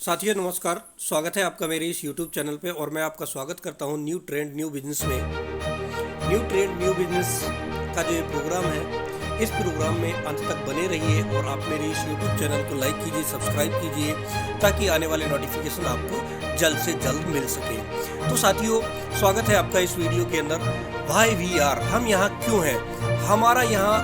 साथियों नमस्कार। स्वागत है आपका मेरे इस YouTube चैनल पे और मैं आपका स्वागत करता हूँ न्यू ट्रेंड न्यू बिजनेस में। न्यू ट्रेंड न्यू बिजनेस का जो ये प्रोग्राम है, इस प्रोग्राम में अंत तक बने रहिए और आप मेरे इस YouTube चैनल को लाइक कीजिए, सब्सक्राइब कीजिए ताकि आने वाले नोटिफिकेशन आपको जल्द से जल्द मिल सके। तो साथियों, स्वागत है आपका इस वीडियो के अंदर। व्हाई वी आर, हम यहाँ क्यों हैं, हमारा यहाँ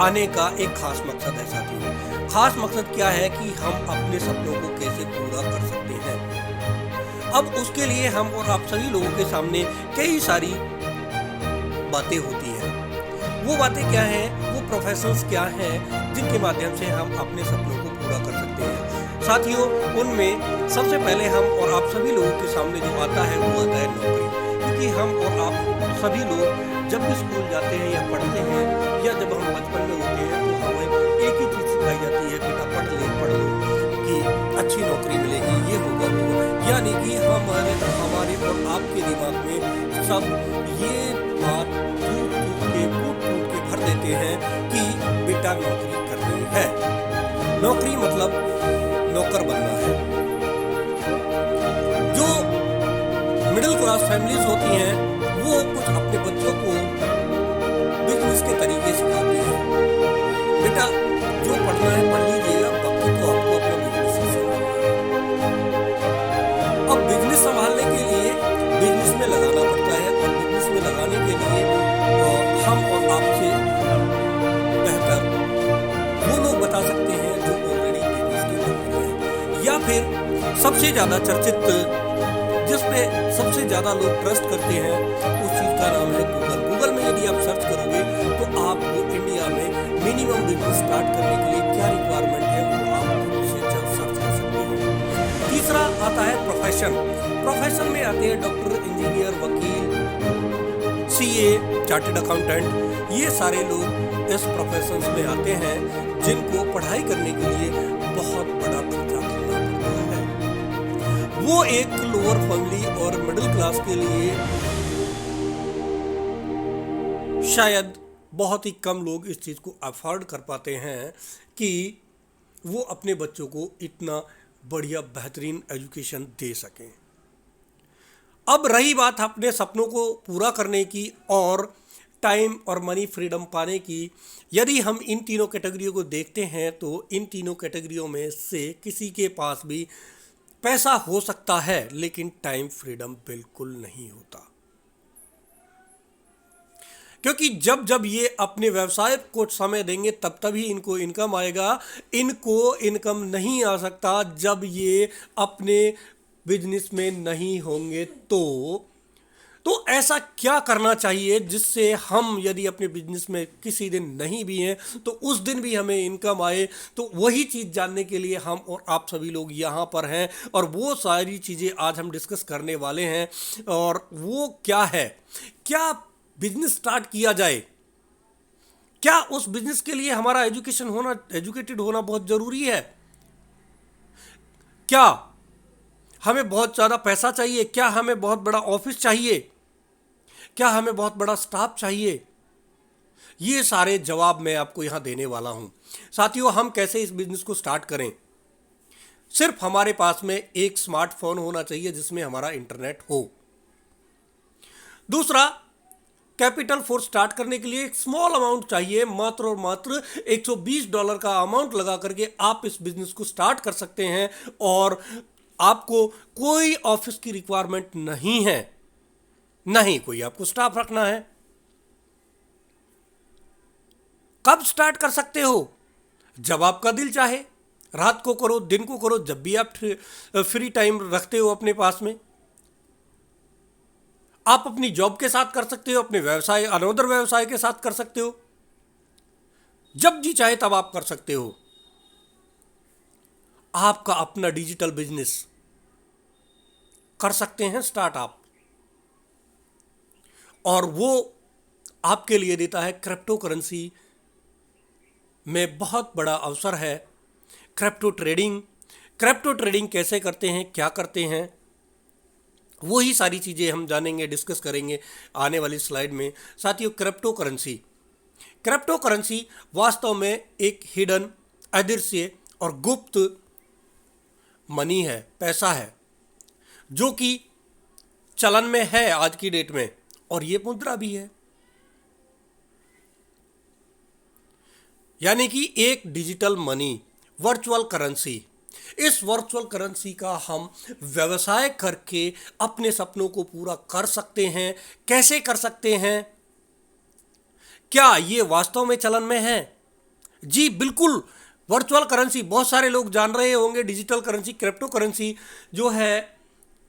आने का एक खास मकसद है साथियों। खास मकसद क्या है कि हम अपने सपनों को कैसे पूरा कर सकते हैं। अब उसके लिए हम और आप सभी लोगों के सामने कई सारी बातें होती हैं। वो बातें क्या हैं, वो प्रोफेशंस क्या हैं जिनके माध्यम से हम अपने सपनों को पूरा कर सकते हैं। साथियों, उनमें सबसे पहले हम और आप सभी लोगों के सामने जो आता है वो आता है नौकरी। क्योंकि हम और आप सभी लोग जब भी स्कूल जाते हैं या पढ़ते हैं या जब हम बचपन में होते हैं तो हमें एक ही चीज़ सिखाई जाती है, बेटा पढ़ लो कि अच्छी नौकरी मिलेगी, ये होगा वो होगा। यानी कि हमारे और आपके दिमाग में सब ये बात कूट के भर देते हैं कि बेटा नौकरी करनी है। नौकरी मतलब नौकर बनना है। जो मिडिल क्लास फैमिलीज होती हैं वो कुछ अपने बच्चों को बिजनेस के तरीके सिखाती हैं। बेटा जो पढ़ना है पढ़ लीजिएगा, बाकी तो आपको अपना बिजनेस ही संभालना है। अब बिजनेस संभालने के लिए बिजनेस में लगाना पड़ता है और बिजनेस में लगाने के लिए हम और आपसे बेहतर वो लोग बता सकते हैं जो ऑलरेडी बिजनेस के करते हैं। या फिर सबसे ज़्यादा चर्चित जिसपे सबसे ज़्यादा लोग ट्रस्ट करते हैं उस चीज़ का नाम है गूगल। गूगल में यदि आप सर्च करोगे तो आपको इंडिया में मिनिमम बिजनेस स्टार्ट करने के लिए क्या रिक्वायरमेंट है वो आप उससे सर्च कर सकते हो। तीसरा आता है प्रोफेशन। प्रोफेशन में आते हैं डॉक्टर, इंजीनियर, वकील, सीए, चार्टर्ड अकाउंटेंट। ये सारे लोग इस प्रोफेशन में आते हैं जिनको पढ़ाई करने के लिए बहुत बड़ा खर्चा करना पड़ता है। वो एक लोअर फैमिली और मिडिल क्लास के लिए शायद बहुत ही कम लोग इस चीज़ को अफोर्ड कर पाते हैं कि वो अपने बच्चों को इतना बढ़िया बेहतरीन एजुकेशन दे सकें। अब रही बात अपने सपनों को पूरा करने की और टाइम और मनी फ्रीडम पाने की। यदि हम इन तीनों कैटेगरियों को देखते हैं तो इन तीनों कैटेगरियों में से किसी के पास भी पैसा हो सकता है लेकिन टाइम फ्रीडम बिल्कुल नहीं होता। क्योंकि जब जब ये अपने व्यवसाय को समय देंगे तब तभी इनको इनकम आएगा। इनको इनकम नहीं आ सकता जब ये अपने बिजनेस में नहीं होंगे। तो ऐसा क्या करना चाहिए जिससे हम यदि अपने बिजनेस में किसी दिन नहीं भी हैं तो उस दिन भी हमें इनकम आए। तो वही चीज़ जानने के लिए हम और आप सभी लोग यहाँ पर हैं और वो सारी चीज़ें आज हम डिस्कस करने वाले हैं। और वो क्या है, क्या बिजनेस स्टार्ट किया जाए, क्या उस बिजनेस के लिए हमारा एजुकेटेड होना बहुत ज़रूरी है, क्या हमें बहुत ज़्यादा पैसा चाहिए, क्या हमें बहुत बड़ा ऑफिस चाहिए, क्या हमें बहुत बड़ा स्टाफ चाहिए। ये सारे जवाब मैं आपको यहाँ देने वाला हूँ। साथियों, हम कैसे इस बिजनेस को स्टार्ट करें। सिर्फ हमारे पास में एक स्मार्टफोन होना चाहिए जिसमें हमारा इंटरनेट हो। दूसरा, कैपिटल फॉर स्टार्ट करने के लिए एक स्मॉल अमाउंट चाहिए। मात्र और मात्र $120 का अमाउंट लगा करके आप इस बिजनेस को स्टार्ट कर सकते हैं और आपको कोई ऑफिस की रिक्वायरमेंट नहीं है, नहीं कोई आपको स्टाफ रखना है। कब स्टार्ट कर सकते हो? जब आपका दिल चाहे, रात को करो, दिन को करो, जब भी आप फ्री टाइम रखते हो अपने पास में। आप अपनी जॉब के साथ कर सकते हो, अपने व्यवसाय अनोदर व्यवसाय के साथ कर सकते हो, जब जी चाहे तब आप कर सकते हो। आपका अपना डिजिटल बिजनेस कर सकते हैं स्टार्ट आप, और वो आपके लिए देता है क्रिप्टो करेंसी में बहुत बड़ा अवसर है। क्रिप्टो ट्रेडिंग कैसे करते हैं, क्या करते हैं, वही सारी चीज़ें हम जानेंगे, डिस्कस करेंगे आने वाली स्लाइड में। साथियों, क्रिप्टो करेंसी वास्तव में एक हिडन, अदृश्य और गुप्त मनी है, पैसा है, जो कि चलन में है आज की डेट में, और ये मुद्रा भी है। यानी कि एक डिजिटल मनी, वर्चुअल करेंसी। इस वर्चुअल करेंसी का हम व्यवसाय करके अपने सपनों को पूरा कर सकते हैं। कैसे कर सकते हैं? क्या ये वास्तव में चलन में है? जी बिल्कुल। वर्चुअल करेंसी बहुत सारे लोग जान रहे होंगे। डिजिटल करेंसी, क्रिप्टो करेंसी जो है,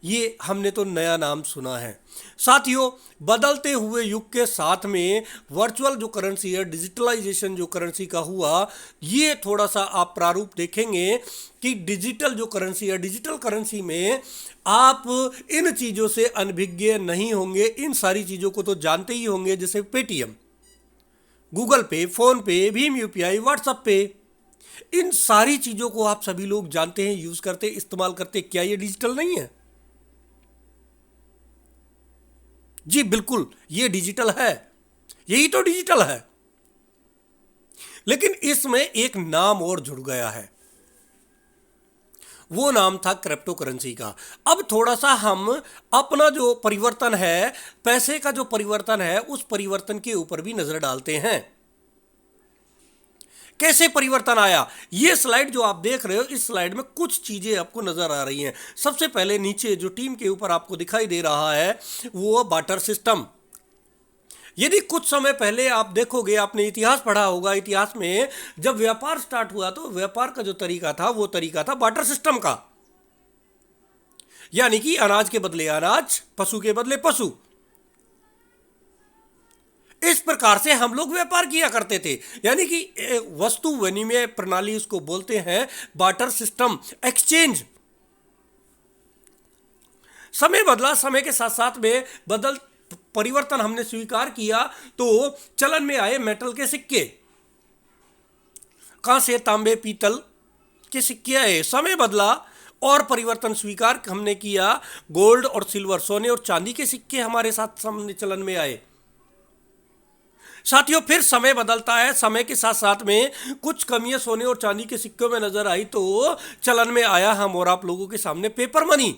ये हमने तो नया नाम सुना है। साथियों, बदलते हुए युग के साथ में वर्चुअल जो करेंसी है, डिजिटलाइजेशन जो करेंसी का हुआ, ये थोड़ा सा आप प्रारूप देखेंगे कि डिजिटल जो करेंसी है, डिजिटल करेंसी में आप इन चीज़ों से अनभिज्ञ नहीं होंगे। इन सारी चीज़ों को तो जानते ही होंगे, जैसे पेटीएम, गूगल पे, फोन पे, भीम यूपीआई, व्हाट्सएप पे। इन सारी चीज़ों को आप सभी लोग जानते हैं, यूज़ करते, इस्तेमाल करते। क्या ये डिजिटल नहीं है? जी बिल्कुल, ये डिजिटल है। यही तो डिजिटल है। लेकिन इसमें एक नाम और जुड़ गया है। वो नाम था क्रिप्टो करेंसी का। अब थोड़ा सा हम अपना जो परिवर्तन है, पैसे का जो परिवर्तन है, उस परिवर्तन के ऊपर भी नजर डालते हैं। कैसे परिवर्तन आया? ये स्लाइड जो आप देख रहे हो, इस स्लाइड में कुछ चीजें आपको नजर आ रही हैं। सबसे पहले नीचे जो टीम के ऊपर आपको दिखाई दे रहा है, वो बार्टर सिस्टम। यदि कुछ समय पहले आप देखोगे, आपने इतिहास पढ़ा होगा, इतिहास में जब व्यापार स्टार्ट हुआ तो व्यापार का जो तरीका था, वो तरीका था बार्टर सिस्टम का। यानी कि अनाज के बदले अनाज, पशु के बदले पशु। इस प्रकार से हम लोग व्यापार किया करते थे। यानी कि वस्तु विनिमय प्रणाली उसको बोलते हैं, बार्टर सिस्टम, एक्सचेंज। समय बदला, समय के साथ साथ में परिवर्तन हमने स्वीकार किया, तो चलन में आए मेटल के सिक्के, कांसे, तांबे, पीतल के सिक्के आए। समय बदला और परिवर्तन स्वीकार हमने किया, गोल्ड और सिल्वर, सोने और चांदी के सिक्के हमारे साथ सामने चलन में आए। साथियों, फिर समय बदलता है, समय के साथ साथ में कुछ कमियां सोने और चांदी के सिक्कों में नजर आई, तो चलन में आया हम और आप लोगों के सामने पेपर मनी,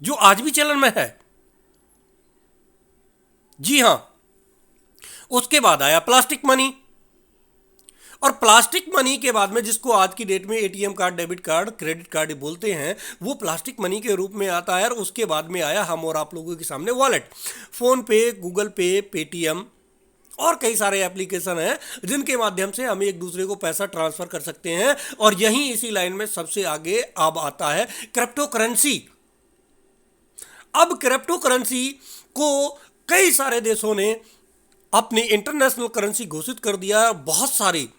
जो आज भी चलन में है। जी हां। उसके बाद आया प्लास्टिक मनी, और प्लास्टिक मनी के बाद में, जिसको आज की डेट में ATM card, debit card, credit card बोलते हैं, वो प्लास्टिक मनी के रूप में आता है। और उसके बाद में आया हम और आप लोगों के सामने वॉलेट, फोन पे, गूगल पे, पेटीएम और कई सारे एप्लीकेशन हैं जिनके माध्यम से हम एक दूसरे को पैसा ट्रांसफर कर सकते हैं। और यहीं इसी लाइन में सबसे आगे अब आता है क्रिप्टो करेंसी। अब क्रिप्टो करेंसी को कई सारे देशों ने अपनी इंटरनेशनल करेंसी घोषित कर दिया। बहुत सारी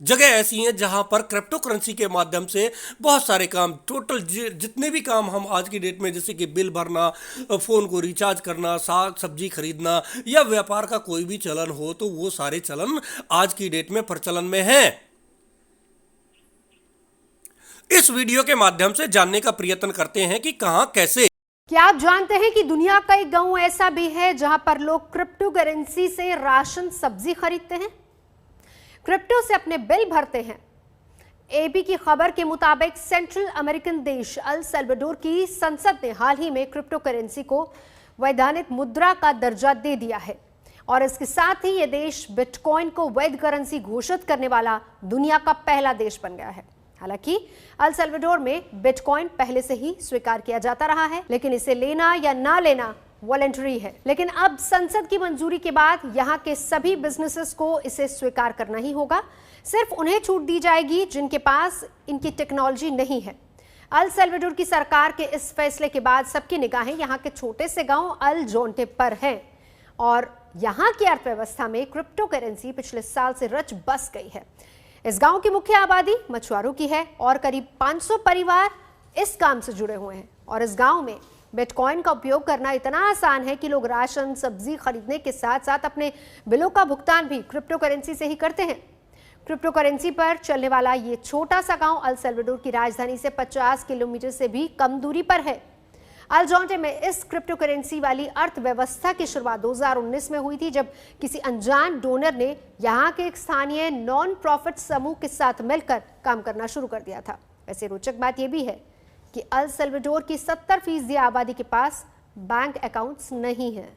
जगह ऐसी हैं जहां पर क्रिप्टो करेंसी के माध्यम से बहुत सारे काम, टोटल जितने भी काम हम आज की डेट में, जैसे कि बिल भरना, फ़ोन को रिचार्ज करना, साग सब्जी खरीदना, या व्यापार का कोई भी चलन हो, तो वो सारे चलन आज की डेट में प्रचलन में हैं। इस वीडियो के माध्यम से जानने का प्रयत्न करते हैं कि कहां, कैसे। क्या आप जानते हैं कि दुनिया का एक गांव ऐसा भी है जहां पर लोग क्रिप्टो करेंसी से राशन, सब्जी खरीदते हैं, क्रिप्टो से अपने बिल भरते हैं। एबी की खबर के मुताबिक सेंट्रल अमेरिकन देश अल सल्वाडोर की संसद ने हाल ही में क्रिप्टो करेंसी को वैधानिक मुद्रा का दर्जा दे दिया है, और इसके साथ ही यह देश बिटकॉइन को वैध करेंसी घोषित करने वाला दुनिया का पहला देश बन गया है। हालांकि अल सल्वाडोर में बिटकॉइन पहले से ही स्वीकार किया जाता रहा है, लेकिन इसे लेना या ना लेना वॉलंटरी है। लेकिन अब संसद की मंजूरी के बाद यहां के सभी बिजनेसेस को इसे स्वीकार करना ही होगा। सिर्फ उन्हें छूट दी जाएगी जिनके पास इनकी टेक्नोलॉजी नहीं है। अल सल्वाडोर की सरकार के इस फैसले के बाद सबकी निगाहें यहां के छोटे से गांव अल जोंटे पर हैं, और यहां की अर्थव्यवस्था में क्रिप्टो करेंसी पिछले साल से रच बस गई है। इस गांव की मुख्य आबादी मछुआरों की है और करीब 500 परिवार इस काम से जुड़े हुए हैं। और इस गांव में बिटकॉइन का उपयोग करना इतना आसान है कि लोग राशन, सब्जी खरीदने के साथ साथ अपने बिलों का भुगतान भी क्रिप्टो करेंसी से ही करते हैं। क्रिप्टो करेंसी पर चलने वाला ये छोटा सा गांव अल सल्वाडोर की राजधानी से 50 किलोमीटर से भी कम दूरी पर है। अल जोंटे में इस क्रिप्टो करेंसी वाली अर्थव्यवस्था की शुरुआत 2019 में हुई थी, जब किसी अनजान डोनर ने यहां के एक स्थानीय नॉन प्रॉफिट समूह के साथ मिलकर काम करना शुरू कर दिया था। वैसे रोचक बात यह भी है कि अल सल्वाडोर की 70% आबादी के पास बैंक अकाउंट्स नहीं है।